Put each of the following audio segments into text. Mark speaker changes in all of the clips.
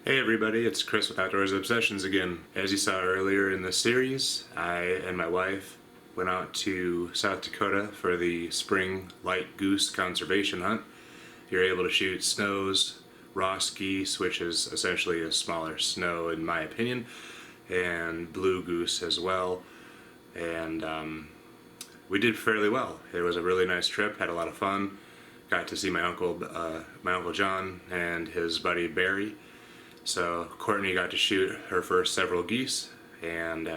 Speaker 1: Hey everybody, it's Chris with Outdoorsobsessions again. As you saw earlier in the series, I and my wife went out to South Dakota for the spring light goose conservation hunt. You're able to shoot snows, Ross geese, which is essentially a smaller snow in my opinion, and blue goose as well. And we did fairly well. It was a really nice trip, had a lot of fun. Got to see my uncle John and his buddy Barry. So Courtney got to shoot her first several geese, and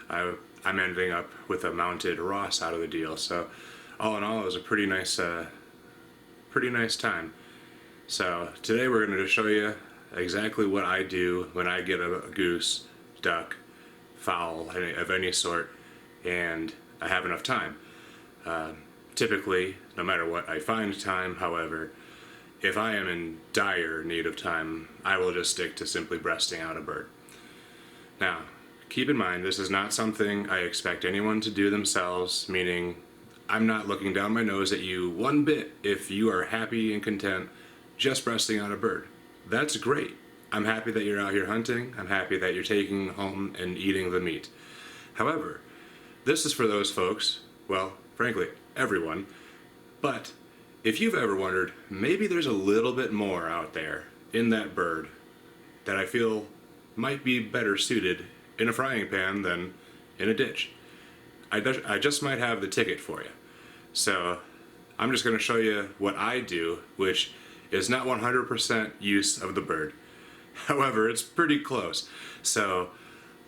Speaker 1: I'm ending up with a mounted Ross out of the deal. So all in all, it was a pretty nice time. So today we're going to show you exactly what I do when I get a goose, duck, fowl of any sort, and I have enough time. Typically, no matter what I find time, however, if I am in dire need of time, I will just stick to simply breasting out a bird. Now, keep in mind, this is not something I expect anyone to do themselves, meaning I'm not looking down my nose at you one bit if you are happy and content just breasting out a bird. That's great. I'm happy that you're out here hunting. I'm happy that you're taking home and eating the meat. However, this is for those folks, well, frankly, everyone, but if you've ever wondered, maybe there's a little bit more out there in that bird that I feel might be better suited in a frying pan than in a ditch, I just might have the ticket for you. So I'm just going to show you what I do, which is not 100% use of the bird. However, it's pretty close. So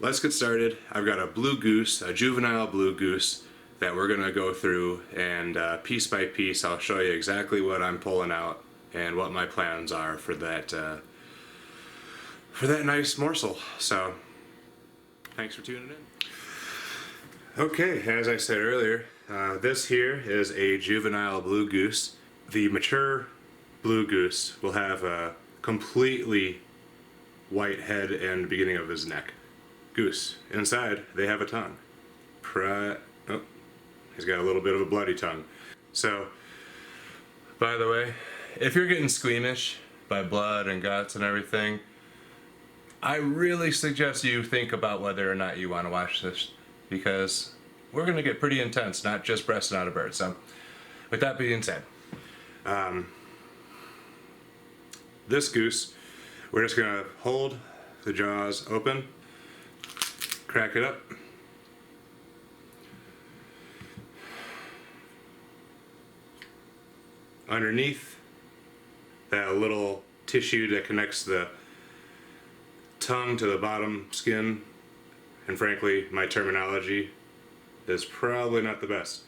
Speaker 1: let's get started. I've got a blue goose, a juvenile blue goose, that we're going to go through, and piece by piece I'll show you exactly what I'm pulling out and what my plans are for that nice morsel. So thanks for tuning in. Okay, as I said earlier, this here is a juvenile blue goose. The mature blue goose will have a completely white head and beginning of his neck. Goose. Inside, they have a tongue. Oh. He's got a little bit of a bloody tongue. So, by the way, if you're getting squeamish by blood and guts and everything, I really suggest you think about whether or not you want to watch this, because we're going to get pretty intense, not just breasting out a bird. So, with that being said, this goose, we're just going to hold the jaws open, crack it up. Underneath that little tissue that connects the tongue to the bottom skin, and frankly my terminology is probably not the best,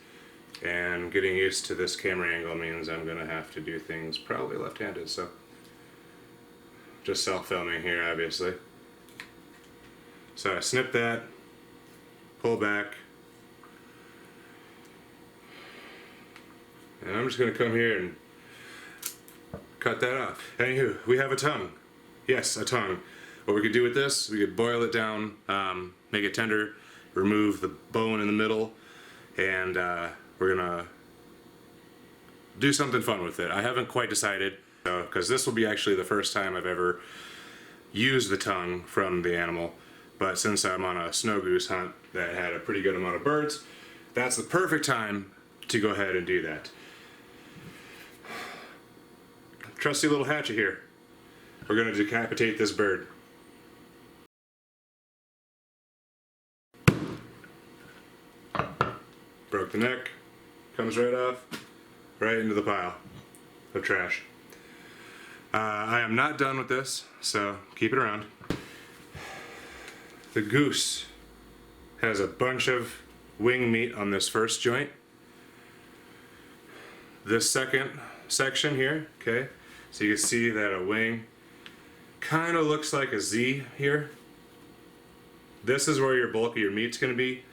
Speaker 1: and getting used to this camera angle means I'm gonna have to do things probably left-handed, so just self-filming here obviously. So I snip that, pull back, and I'm just going to come here and cut that off. Anywho, we have a tongue. Yes, a tongue. What we could do with this, we could boil it down, make it tender, remove the bone in the middle, and we're going to do something fun with it. I haven't quite decided, because this will be actually the first time I've ever used the tongue from the animal. But since I'm on a snow goose hunt that had a pretty good amount of birds, that's the perfect time to go ahead and do that. Trusty little hatchet here. We're going to decapitate this bird. Broke the neck, comes right off, right into the pile of trash. I am not done with this, so keep it around. The goose has a bunch of wing meat on this first joint. This second section here, okay, so you can see that a wing kind of looks like a Z here. This is where your bulk of your meat's going to be.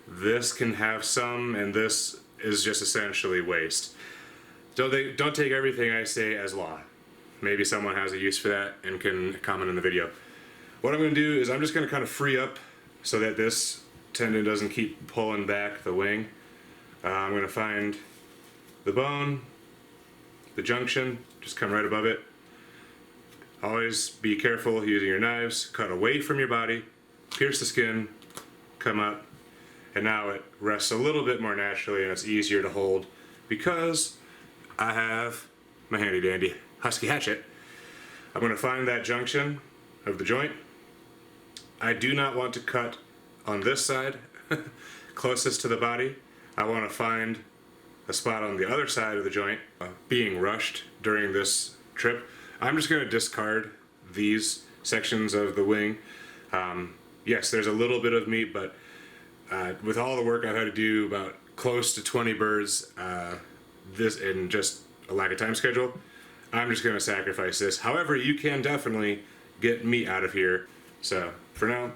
Speaker 1: This can have some, and this is just essentially waste. Don't take everything I say as law. Maybe someone has a use for that and can comment in the video. What I'm going to do is I'm just going to kind of free up so that this tendon doesn't keep pulling back the wing. I'm going to find the bone, the junction, just come right above it. Always be careful using your knives. Cut away from your body, pierce the skin, come up, and now it rests a little bit more naturally and it's easier to hold because I have my handy dandy Husky hatchet. I'm going to find that junction of the joint. I do not want to cut on this side closest to the body. I want to find a spot on the other side of the joint. Being rushed during this trip, I'm just going to discard these sections of the wing. Yes, there's a little bit of meat, but with all the work I've had to do, about close to 20 birds, this in just a lack of time schedule, I'm just going to sacrifice this. However, you can definitely get meat out of here. So for now,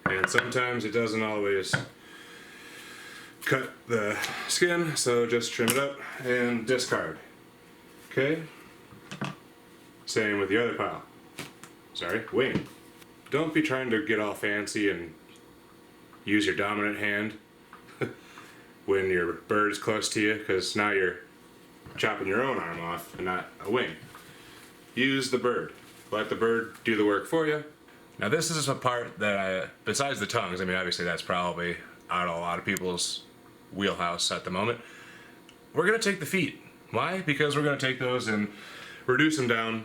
Speaker 1: and sometimes it doesn't always cut the skin, so just trim it up and discard. Okay? Same with the other pile. Sorry, wing. Don't be trying to get all fancy and use your dominant hand when your bird's close to you, because now you're chopping your own arm off and not a wing. Use the bird. Let the bird do the work for you. Now this is a part that besides the tongues, I mean obviously that's probably out of a lot of people's wheelhouse at the moment. We're going to take the feet. Why? Because we're going to take those and reduce them down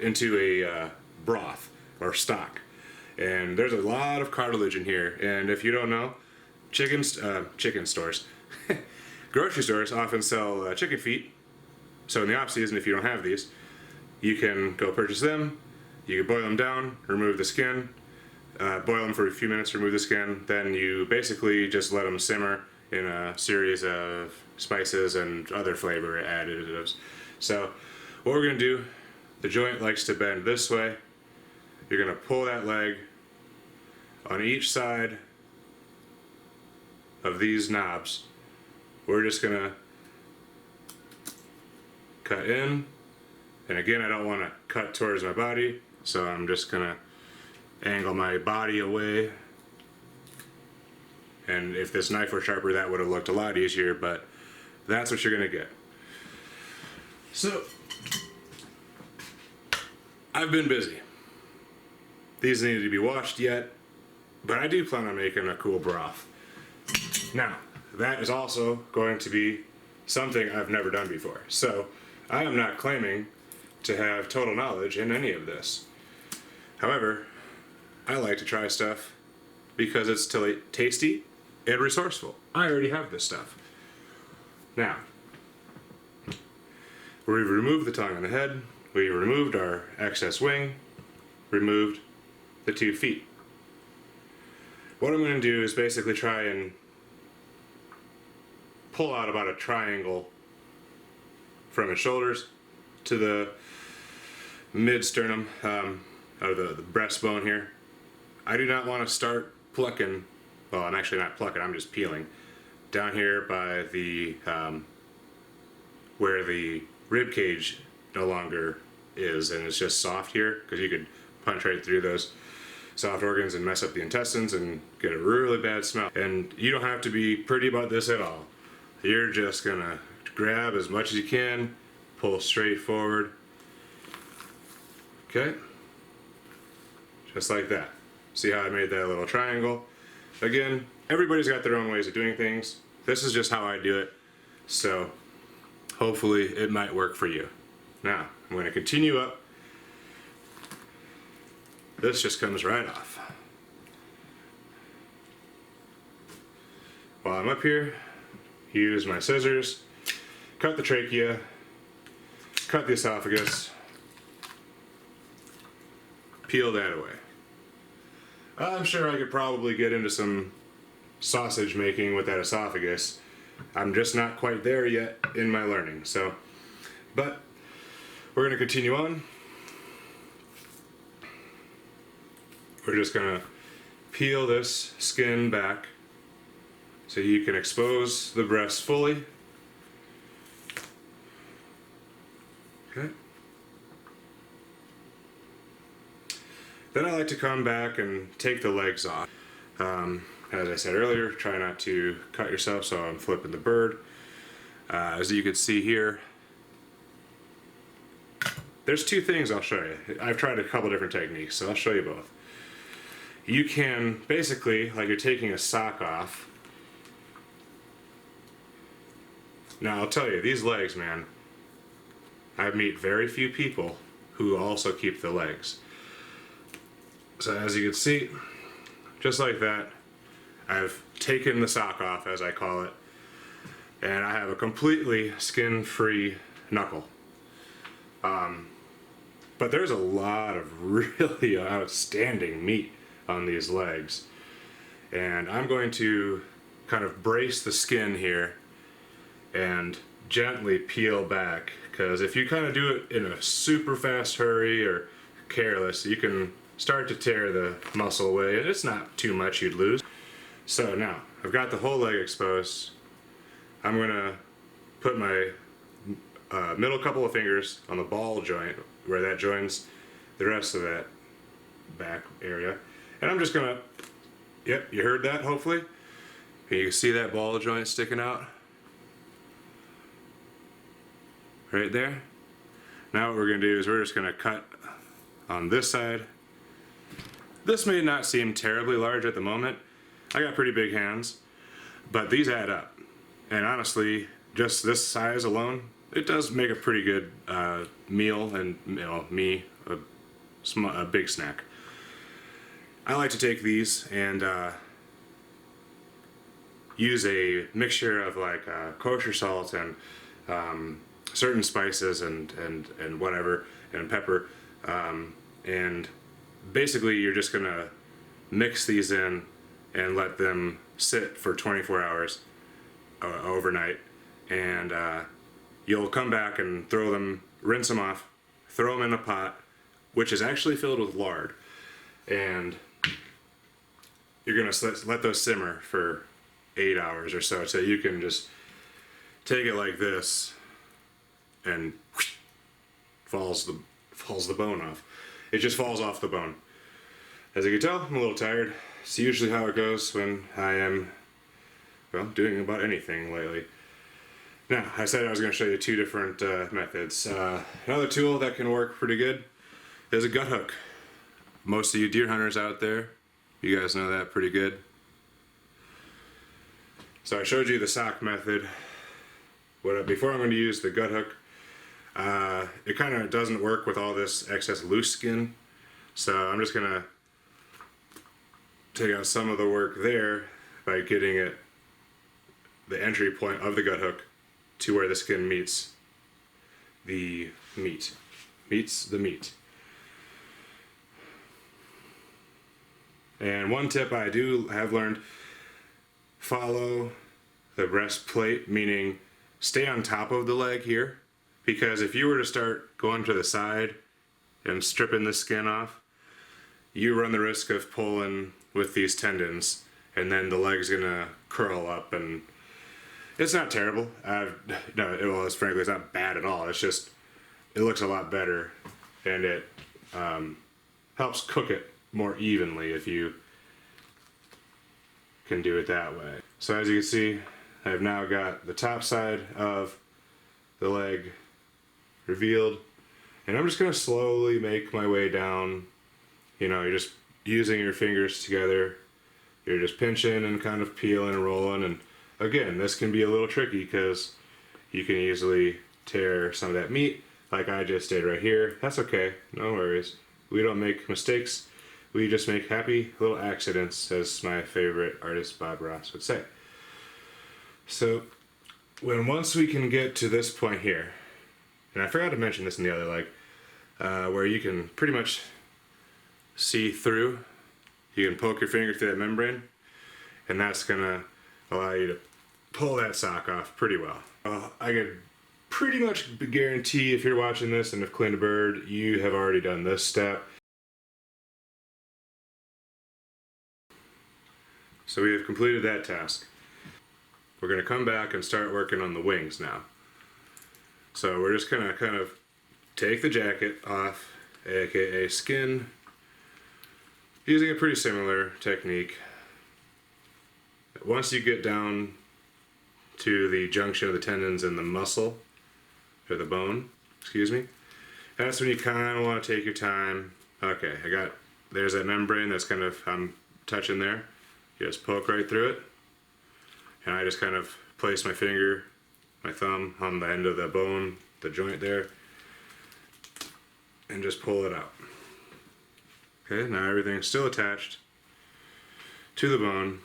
Speaker 1: into a broth or stock. And there's a lot of cartilage in here, and if you don't know, chicken stores, grocery stores often sell chicken feet. So in the off season, if you don't have these, you can go purchase them. You can boil them down, remove the skin, boil them for a few minutes, remove the skin, then you basically just let them simmer in a series of spices and other flavor additives. So what we're going to do, the joint likes to bend this way. You're going to pull that leg on each side of these knobs. We're just going to cut in, and again I don't want to cut towards my body, so I'm just going to angle my body away. And if this knife were sharper, that would have looked a lot easier, but that's what you're going to get. So I've been busy. These need to be washed yet, but I do plan on making a cool broth. Now, that is also going to be something I've never done before. So I am not claiming to have total knowledge in any of this. However, I like to try stuff because it's tasty and resourceful. I already have this stuff. Now, we've removed the tongue and the head, we removed our excess wing, removed the 2 feet. What I'm going to do is basically try and pull out about a triangle from his shoulders to the mid-sternum, or the breastbone here. I do not want to start plucking, well, I'm actually not plucking, I'm just peeling, down here by the, where the rib cage no longer is, and it's just soft here, because you could punch right through those soft organs and mess up the intestines and get a really bad smell. And you don't have to be pretty about this at all. You're just gonna grab as much as you can, pull straight forward. Okay? Just like that. See how I made that little triangle? Again, everybody's got their own ways of doing things. This is just how I do it. So hopefully it might work for you. Now, I'm gonna continue up. This just comes right off. While I'm up here, use my scissors, cut the trachea, cut the esophagus, peel that away. I'm sure I could probably get into some sausage making with that esophagus. I'm just not quite there yet in my learning. So, but we're going to continue on. We're just going to peel this skin back so you can expose the breast fully. Okay. Then I like to come back and take the legs off. As I said earlier, try not to cut yourself, so I'm flipping the bird. As you can see here, there's two things I'll show you. I've tried a couple different techniques, so I'll show you both. You can basically, like you're taking a sock off. Now I'll tell you, these legs, man, I meet very few people who also keep the legs. So as you can see, just like that, I've taken the sock off, as I call it, and I have a completely skin-free knuckle. But there's a lot of really outstanding meat on these legs, and I'm going to kind of brace the skin here and gently peel back, because if you kind of do it in a super fast hurry or careless, you can start to tear the muscle away, and it's not too much you'd lose. So now I've got the whole leg exposed. I'm gonna put my middle couple of fingers on the ball joint where that joins the rest of that back area, and I'm just gonna, yep, you heard that hopefully. You can see that ball joint sticking out right there. Now what we're gonna do is we're just gonna cut on this side. This may not seem terribly large at the moment. I got pretty big hands, but these add up. And honestly, just this size alone, it does make a pretty good meal, and me a big snack. I like to take these and use a mixture of like kosher salt and certain spices and whatever, and pepper, and basically you're just gonna mix these in and let them sit for 24 hours overnight, and you'll come back and throw them, rinse them off, throw them in a pot which is actually filled with lard, and you're gonna let those simmer for 8 hours or so, so you can just take it like this and falls the bone off. It just falls off the bone. As you can tell, I'm a little tired. It's usually how it goes when I am, well, doing about anything lately. Now, I said I was going to show you two different methods. Another tool that can work pretty good is a gut hook. Most of you deer hunters out there, you guys know that pretty good. So I showed you the sock method. Before I'm going to use the gut hook, it kind of doesn't work with all this excess loose skin. So I'm just going to take out some of the work there by getting it, the entry point of the gut hook, to where the skin meets the meat. And one tip I have learned, follow the breastplate, meaning stay on top of the leg here, because if you were to start going to the side and stripping the skin off, you run the risk of pulling with these tendons, and then the leg's gonna curl up, and it's not terrible. Frankly, it's not bad at all. It's just, it looks a lot better, and it helps cook it more evenly if you can do it that way. So as you can see, I've now got the top side of the leg revealed, and I'm just gonna slowly make my way down. You're just using your fingers together. You're just pinching and kind of peeling and rolling, and again, this can be a little tricky because you can easily tear some of that meat like I just did right here. That's okay, no worries. We don't make mistakes, we just make happy little accidents, as my favorite artist Bob Ross would say. So once we can get to this point here, and I forgot to mention this in the other leg, where you can pretty much see through, you can poke your finger through that membrane, and that's gonna allow you to pull that sock off pretty well. I can pretty much guarantee, if you're watching this and have cleaned a bird, you have already done this step. So we have completed that task. We're going to come back and start working on the wings now. So we're just going to kind of take the jacket off, aka skin, using a pretty similar technique. Once you get down to the junction of the tendons and the muscle, or the bone, excuse me, That's when you kind of want to take your time. Okay, there's that membrane that's kind of, I'm touching there. You just poke right through it. And I just kind of place my finger, my thumb on the end of the bone, the joint there, and just pull it out. Okay, now everything's still attached to the bone.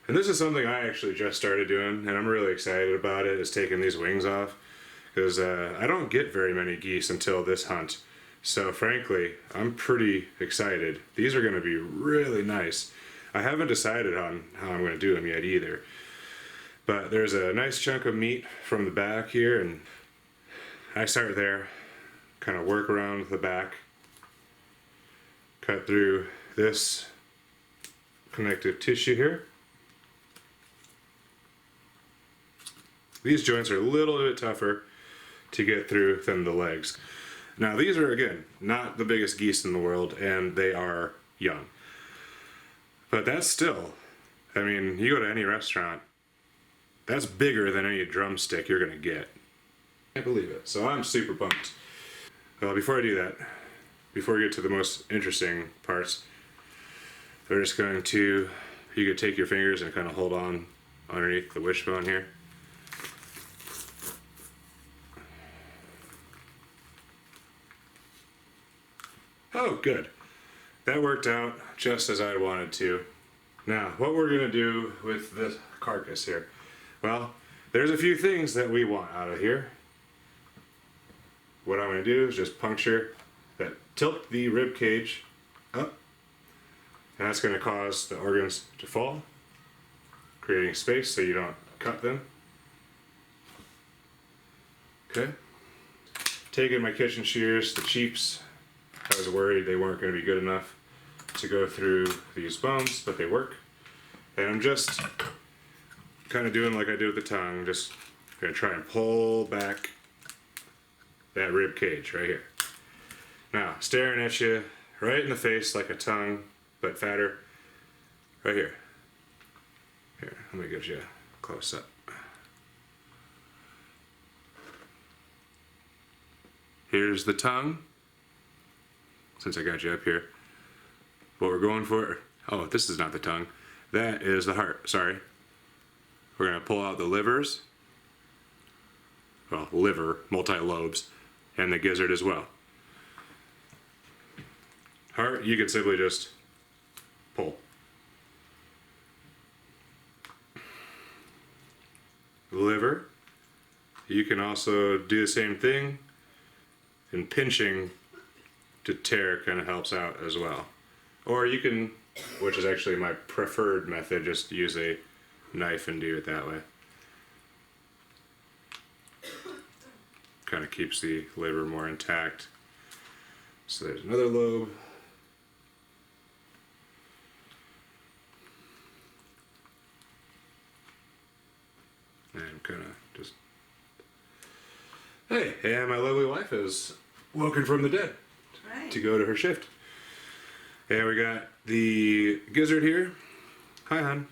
Speaker 1: And this is something I actually just started doing, and I'm really excited about it, is taking these wings off. Because I don't get very many geese until this hunt. So frankly, I'm pretty excited. These are going to be really nice. I haven't decided on how I'm going to do them yet either. But there's a nice chunk of meat from the back here, and I start there, kind of work around the back, cut through this connective tissue here. These joints are a little bit tougher to get through than the legs. Now these are, again, not the biggest geese in the world, and they are young. But that's still, I mean, you go to any restaurant, that's bigger than any drumstick you're gonna get. I can't believe it. So I'm super pumped. Well, before I do that, before we get to the most interesting parts, we're just going to, you could take your fingers and kind of hold on underneath the wishbone here. Oh, good. That worked out just as I wanted to. Now, what we're going to do with this carcass here, well, there's a few things that we want out of here. What I'm going to do is just puncture that, tilt the rib cage up, and that's going to cause the organs to fall, creating space so you don't cut them. Okay. Taking my kitchen shears, the cheaps. I was worried they weren't going to be good enough to go through these bones, but they work. And I'm just kind of doing like I do with the tongue, just going to try and pull back that rib cage right here. Now, staring at you right in the face like a tongue, but fatter, right here. Here, let me get you close up. Here's the tongue. Since I got you up here. What we're going for, oh, this is not the tongue. That is the heart, sorry. We're gonna pull out the livers, well, liver, multi-lobes, and the gizzard as well. Heart, you can simply just pull. Liver, you can also do the same thing, and pinching to tear kind of helps out as well. Or you can, which is actually my preferred method, just use a knife and do it that way. Kind of keeps the liver more intact. So there's another lobe. And kind of just, hey, and my lovely wife is woken from the dead. Right. To go to her shift. And we got the gizzard here. Hi, hon.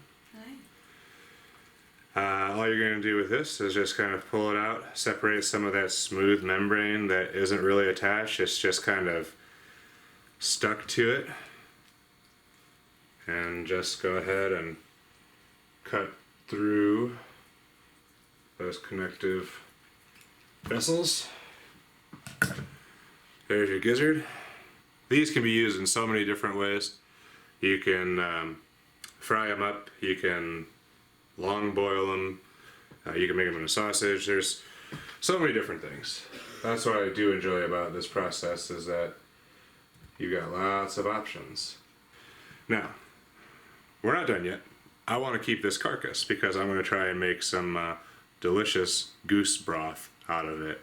Speaker 1: Hi. All you're going to do with this is just kind of pull it out, separate some of that smooth membrane that isn't really attached. It's just kind of stuck to it. And just go ahead and cut through those connective vessels. There's your gizzard. These can be used in so many different ways. You can fry them up, you can long boil them, you can make them into sausage. There's so many different things. That's what I do enjoy about this process, is that you've got lots of options. Now, we're not done yet. I want to keep this carcass because I'm going to try and make some delicious goose broth out of it.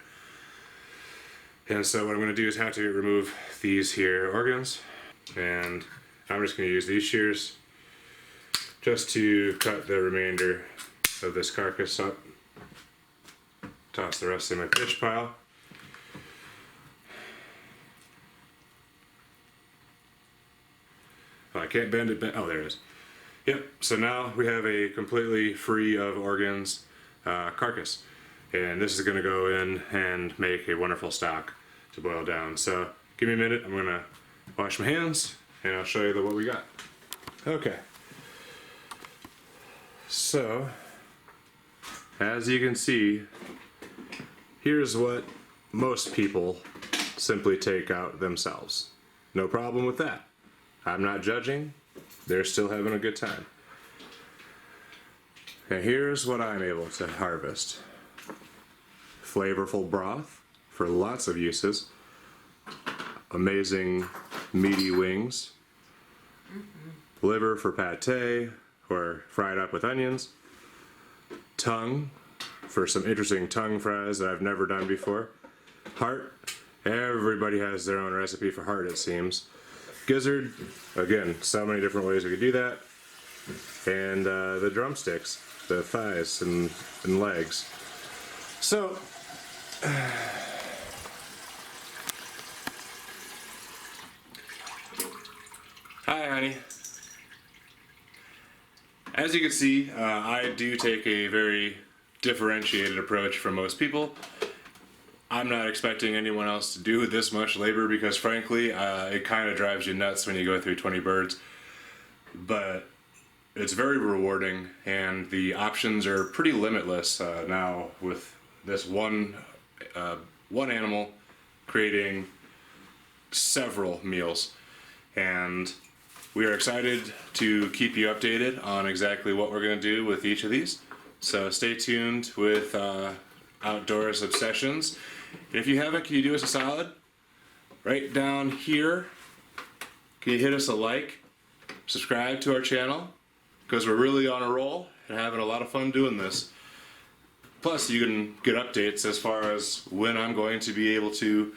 Speaker 1: And so what I'm going to do is have to remove these here organs, and I'm just going to use these shears just to cut the remainder of this carcass up. Toss the rest in my pitch pile. Oh, I can't bend it, oh there it is. Yep, so now we have a completely free of organs carcass. and this is going to go in and make a wonderful stock to boil down. So give me a minute, I'm going to wash my hands and I'll show you what we got. Okay, so as you can see, here's what most people simply take out themselves. No problem with that. I'm not judging, they're still having a good time. And here's what I'm able to harvest. Flavorful broth for lots of uses. Amazing meaty wings. Liver for pate or fried up with onions. Tongue for some interesting tongue fries that I've never done before. Heart. Everybody has their own recipe for heart, it seems. Gizzard. Again, so many different ways we could do that. And the drumsticks, the thighs and legs. So, hi, honey. As you can see, I do take a very differentiated approach from most people. I'm not expecting anyone else to do this much labor because frankly, it kind of drives you nuts when you go through 20 birds. But it's very rewarding and the options are pretty limitless now with this one animal creating several meals. And we are excited to keep you updated on exactly what we're going to do with each of these. So stay tuned with Outdoors Obsessions. And if you haven't, can you do us a solid? Right down here, can you hit us a like? Subscribe to our channel, because we're really on a roll and having a lot of fun doing this. Plus, you can get updates as far as when I'm going to be able to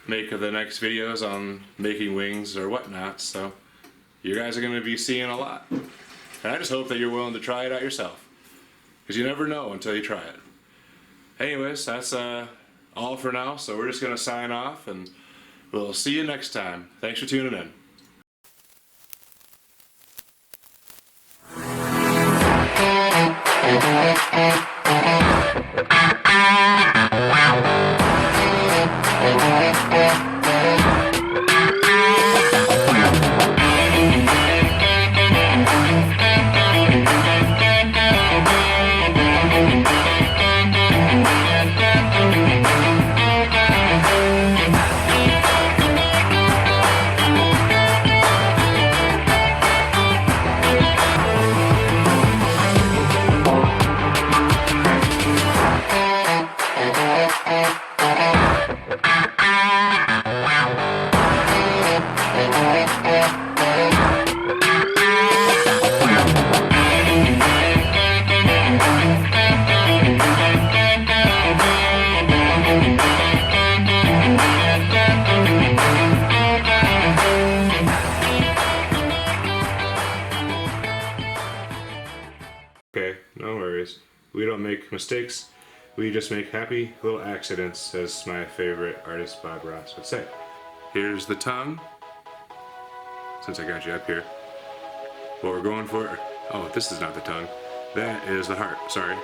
Speaker 1: make the next videos on making wings or whatnot. So you guys are going to be seeing a lot. And I just hope that you're willing to try it out yourself, because you never know until you try it. Anyways, that's all for now, so we're just going to sign off and we'll see you next time. Thanks for tuning in. Okay, no worries. We don't make mistakes, we just make happy little accidents, as my favorite artist Bob Ross would say. Here's the tongue, since I got you up here. What we're going for, oh, this is not the tongue. That is the heart, sorry.